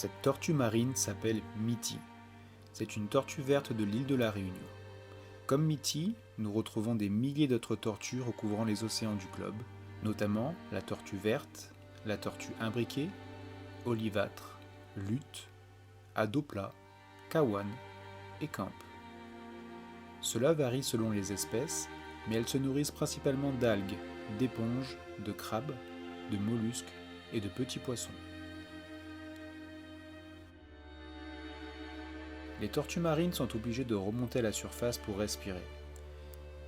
Cette tortue marine s'appelle Mitty. C'est une tortue verte de l'île de la Réunion. Comme Mitty, nous retrouvons des milliers d'autres tortues recouvrant les océans du globe, notamment la tortue verte, la tortue imbriquée, olivâtre, luth, à dos plat, kawan et camp. Cela varie selon les espèces, mais elles se nourrissent principalement d'algues, d'éponges, de crabes, de mollusques et de petits poissons. Les tortues marines sont obligées de remonter à la surface pour respirer.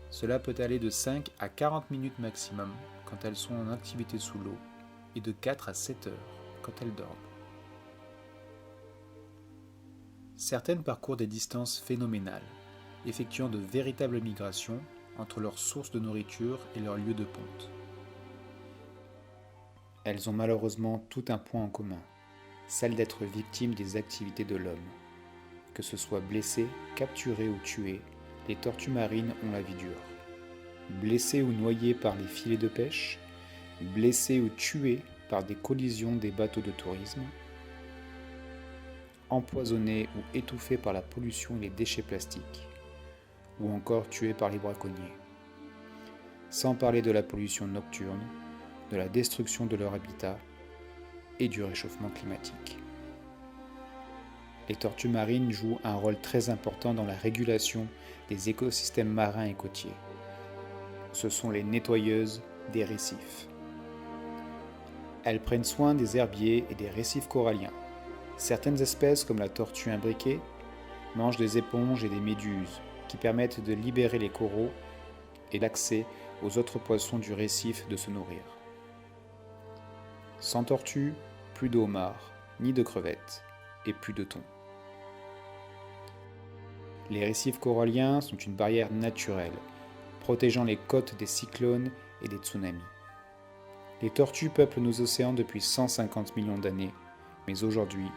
Cela peut aller de 5 à 40 minutes maximum quand elles sont en activité sous l'eau et de 4 à 7 heures quand elles dorment. Certaines parcourent des distances phénoménales, effectuant de véritables migrations entre leurs sources de nourriture et leur lieu de ponte. Elles ont malheureusement tout un point en commun, celle d'être victimes des activités de l'homme. Que ce soit blessées, capturées ou tuées, les tortues marines ont la vie dure. Blessées ou noyées par les filets de pêche, blessées ou tuées par des collisions des bateaux de tourisme, empoisonnées ou étouffées par la pollution et les déchets plastiques, ou encore tuées par les braconniers. Sans parler de la pollution nocturne, de la destruction de leur habitat et du réchauffement climatique. Les tortues marines jouent un rôle très important dans la régulation des écosystèmes marins et côtiers. Ce sont les nettoyeuses des récifs. Elles prennent soin des herbiers et des récifs coralliens. Certaines espèces, comme la tortue imbriquée, mangent des éponges et des méduses qui permettent de libérer les coraux et l'accès aux autres poissons du récif de se nourrir. Sans tortues, plus de homards, ni de crevettes, et plus de thon. Les récifs coralliens sont une barrière naturelle, protégeant les côtes des cyclones et des tsunamis. Les tortues peuplent nos océans depuis 150 millions d'années, mais aujourd'hui,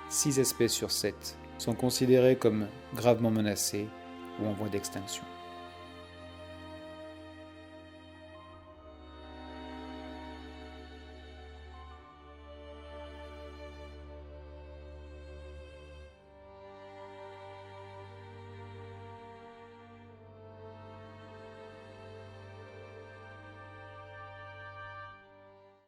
6 espèces sur 7 sont considérées comme gravement menacées ou en voie d'extinction.